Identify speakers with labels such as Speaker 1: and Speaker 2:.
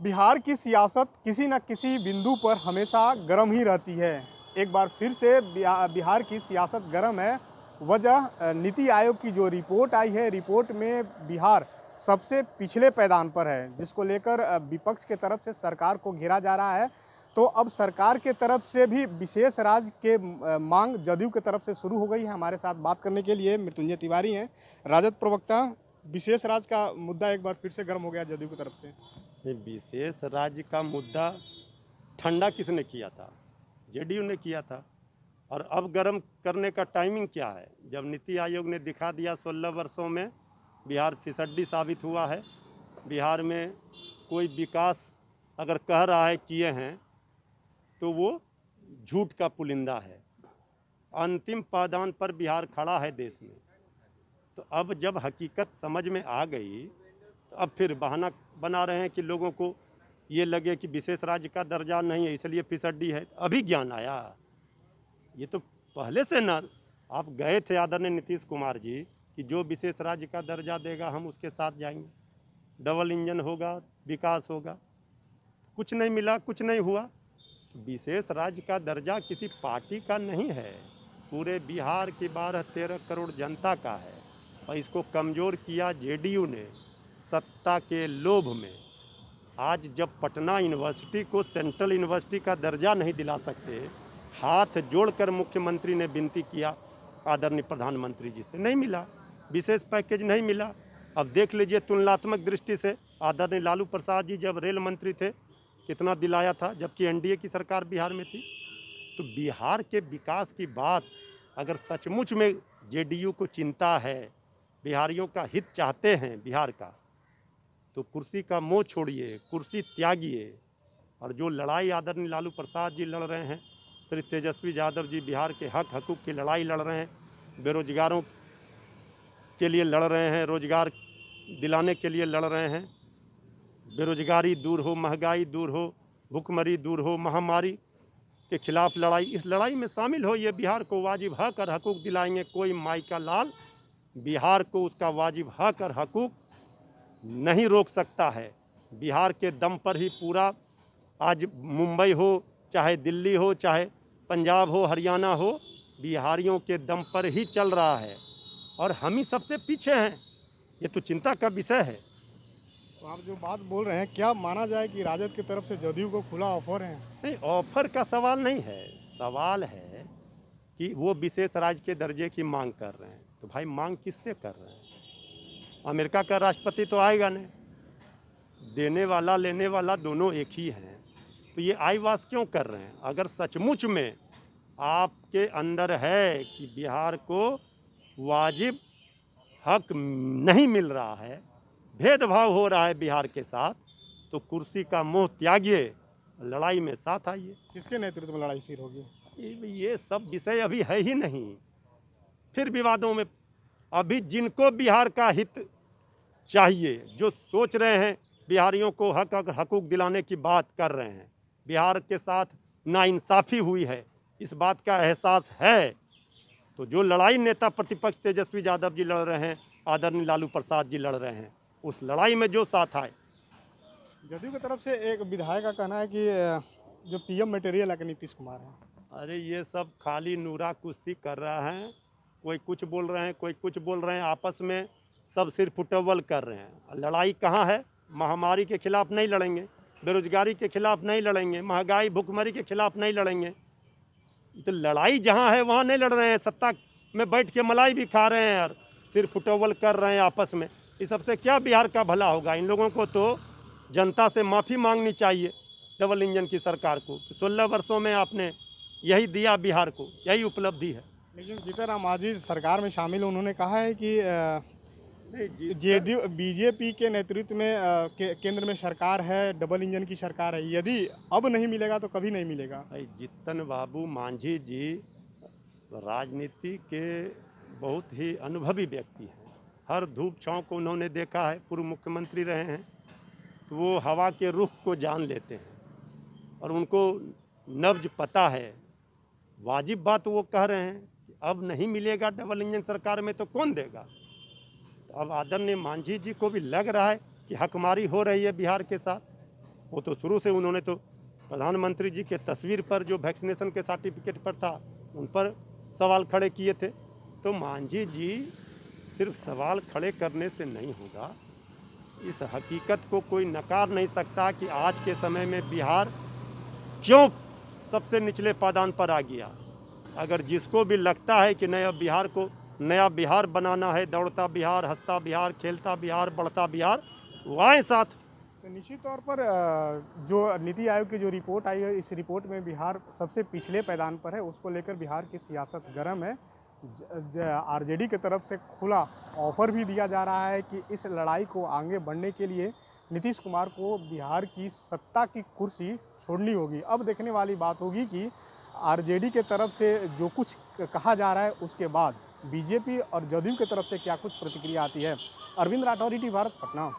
Speaker 1: बिहार की सियासत किसी न किसी बिंदु पर हमेशा गर्म ही रहती है। एक बार फिर से बिहार की सियासत गर्म है। वजह नीति आयोग की जो रिपोर्ट आई है, रिपोर्ट में बिहार सबसे पिछले पैदान पर है, जिसको लेकर विपक्ष के तरफ से सरकार को घेरा जा रहा है। तो अब सरकार के तरफ से भी विशेष राज्य के मांग जदयू की तरफ से शुरू हो गई है। हमारे साथ बात करने के लिए मृत्युंजय तिवारी हैं, राजद प्रवक्ता। विशेष राज्य का मुद्दा एक बार फिर से गर्म हो गया जदयू की तरफ से।
Speaker 2: ये विशेष राज्य का मुद्दा ठंडा किसने किया था? जेडीयू ने किया था। और अब गर्म करने का टाइमिंग क्या है? जब नीति आयोग ने दिखा दिया 16 वर्षों में बिहार फिसड्डी साबित हुआ है। बिहार में कोई विकास अगर कह रहा है किए हैं तो वो झूठ का पुलिंदा है। अंतिम पायदान पर बिहार खड़ा है देश में। तो अब जब हकीकत समझ में आ गई तो अब फिर बहाना बना रहे हैं कि लोगों को ये लगे कि विशेष राज्य का दर्जा नहीं है इसलिए फिसड्डी है। अभी ज्ञान आया, ये तो पहले से ना आप गए थे आदरणीय नीतीश कुमार जी कि जो विशेष राज्य का दर्जा देगा हम उसके साथ जाएंगे, डबल इंजन होगा, विकास होगा। कुछ नहीं मिला, कुछ नहीं हुआ। विशेष राज्य का दर्जा किसी पार्टी का नहीं है, पूरे बिहार की 12-13 करोड़ जनता का है। और इसको कमज़ोर किया जेडीयू ने सत्ता के लोभ में। आज जब पटना यूनिवर्सिटी को सेंट्रल यूनिवर्सिटी का दर्जा नहीं दिला सकते, हाथ जोड़कर मुख्यमंत्री ने विनती किया आदरणीय प्रधानमंत्री जी से, नहीं मिला, विशेष पैकेज नहीं मिला। अब देख लीजिए तुलनात्मक दृष्टि से आदरणीय लालू प्रसाद जी जब रेल मंत्री थे कितना दिलाया था, जबकि एनडीए की सरकार बिहार में थी। तो बिहार के विकास की बात अगर सचमुच में जेडीयू को चिंता है, बिहारियों का हित चाहते हैं बिहार का, तो कुर्सी का मोह छोड़िए, कुर्सी त्यागिए। और जो लड़ाई आदरणीय लालू प्रसाद जी लड़ रहे हैं, श्री तेजस्वी यादव जी बिहार के हक हकूक़ की लड़ाई लड़ रहे हैं, बेरोजगारों के लिए लड़ रहे हैं, रोजगार दिलाने के लिए लड़ रहे हैं, बेरोजगारी दूर हो, महंगाई दूर हो, भुखमरी दूर हो, महामारी के खिलाफ लड़ाई, इस लड़ाई में शामिल हो। ये बिहार को वाजिब हक और हकूक़ दिलाएंगे। कोई माई का लाल बिहार को उसका वाजिब हक और हकूक़ नहीं रोक सकता है। बिहार के दम पर ही पूरा आज मुंबई हो, चाहे दिल्ली हो, चाहे पंजाब हो, हरियाणा हो, बिहारियों के दम पर ही चल रहा है। और हम ही सबसे पीछे हैं, ये तो चिंता का विषय है।
Speaker 1: तो आप जो बात बोल रहे हैं, क्या माना जाए कि राजद की तरफ से जदयू को खुला ऑफर है?
Speaker 2: नहीं, ऑफर का सवाल नहीं है। सवाल है कि वो विशेष राज्य के दर्जे की मांग कर रहे हैं। तो भाई मांग किससे कर रहे हैं? अमेरिका का राष्ट्रपति तो आएगा नहीं, देने वाला लेने वाला दोनों एक ही हैं। तो ये आईवास क्यों कर रहे हैं? अगर सचमुच में आपके अंदर है कि बिहार को वाजिब हक नहीं मिल रहा है, भेदभाव हो रहा है बिहार के साथ, तो कुर्सी का मोह त्यागिए, लड़ाई में साथ आइए।
Speaker 1: किसके नेतृत्व में लड़ाई फिर होगी?
Speaker 2: ये सब विषय अभी है ही नहीं, फिर विवादों में। अभी जिनको बिहार का हित चाहिए, जो सोच रहे हैं बिहारियों को हक हकूक़ दिलाने की बात कर रहे हैं, बिहार के साथ नाइंसाफ़ी हुई है, इस बात का एहसास है, तो जो लड़ाई नेता प्रतिपक्ष तेजस्वी यादव जी लड़ रहे हैं, आदरणीय लालू प्रसाद जी लड़ रहे हैं, उस लड़ाई में जो साथ आए।
Speaker 1: जदयू की तरफ से एक विधायक का कहना है कि जो पीएम मटेरियल है कि नीतीश कुमार है।
Speaker 2: अरे ये सब खाली नूरा कुश्ती कर रहा है, कोई कुछ बोल रहे हैं, कोई कुछ बोल रहे हैं, आपस में सब सिर फुटबॉल कर रहे हैं। लड़ाई कहाँ है? महामारी के खिलाफ नहीं लड़ेंगे, बेरोजगारी के खिलाफ नहीं लड़ेंगे, महंगाई भुखमरी के खिलाफ नहीं लड़ेंगे। तो लड़ाई जहाँ है वहाँ नहीं लड़ रहे हैं, सत्ता में बैठ के मलाई भी खा रहे हैं और सिर फुटबॉल कर रहे हैं आपस में। इस सबसे क्या बिहार का भला होगा? इन लोगों को तो जनता से माफ़ी मांगनी चाहिए, डबल इंजन की सरकार को। 16 वर्षों में आपने यही दिया बिहार को, यही उपलब्धि है।
Speaker 1: लेकिन जीतन राम मांझी सरकार में शामिल, उन्होंने कहा है कि जेडीयू बीजेपी के नेतृत्व में केंद्र में सरकार है, डबल इंजन की सरकार है, यदि अब नहीं मिलेगा तो कभी नहीं मिलेगा।
Speaker 2: जीतन बाबू मांझी जी राजनीति के बहुत ही अनुभवी व्यक्ति हैं, हर धूप छाँव को उन्होंने देखा है, पूर्व मुख्यमंत्री रहे हैं, तो वो हवा के रुख को जान लेते हैं और उनको नब्ज पता है। वाजिब बात वो कह रहे हैं कि अब नहीं मिलेगा डबल इंजन सरकार में, तो कौन देगा? तो अब आदरणीय मांझी जी को भी लग रहा है कि हकमारी हो रही है बिहार के साथ। वो तो शुरू से उन्होंने तो प्रधानमंत्री जी के तस्वीर पर जो वैक्सीनेशन के सर्टिफिकेट पर था उन पर सवाल खड़े किए थे। तो मांझी जी सिर्फ सवाल खड़े करने से नहीं होगा, इस हकीकत को कोई नकार नहीं सकता कि आज के समय में बिहार क्यों सबसे निचले पायदान पर आ गया। अगर जिसको भी लगता है कि नया बिहार को नया बिहार बनाना है, दौड़ता बिहार, हंसता बिहार, खेलता बिहार, बढ़ता बिहार, वो आए साथ।
Speaker 1: तो निश्चित तौर पर जो नीति आयोग की जो रिपोर्ट आई है, इस रिपोर्ट में बिहार सबसे पिछले पैदान पर है। उसको लेकर बिहार की सियासत गर्म है। आरजेडी की तरफ से खुला ऑफर भी दिया जा रहा है कि इस लड़ाई को आगे बढ़ने के लिए नीतीश कुमार को बिहार की सत्ता की कुर्सी छोड़नी होगी। अब देखने वाली बात होगी कि आरजेडी के तरफ से जो कुछ कहा जा रहा है उसके बाद बीजेपी और जदयू की तरफ से क्या कुछ प्रतिक्रिया आती है। अरविंद राठौर, ईटीवी भारत, पटना।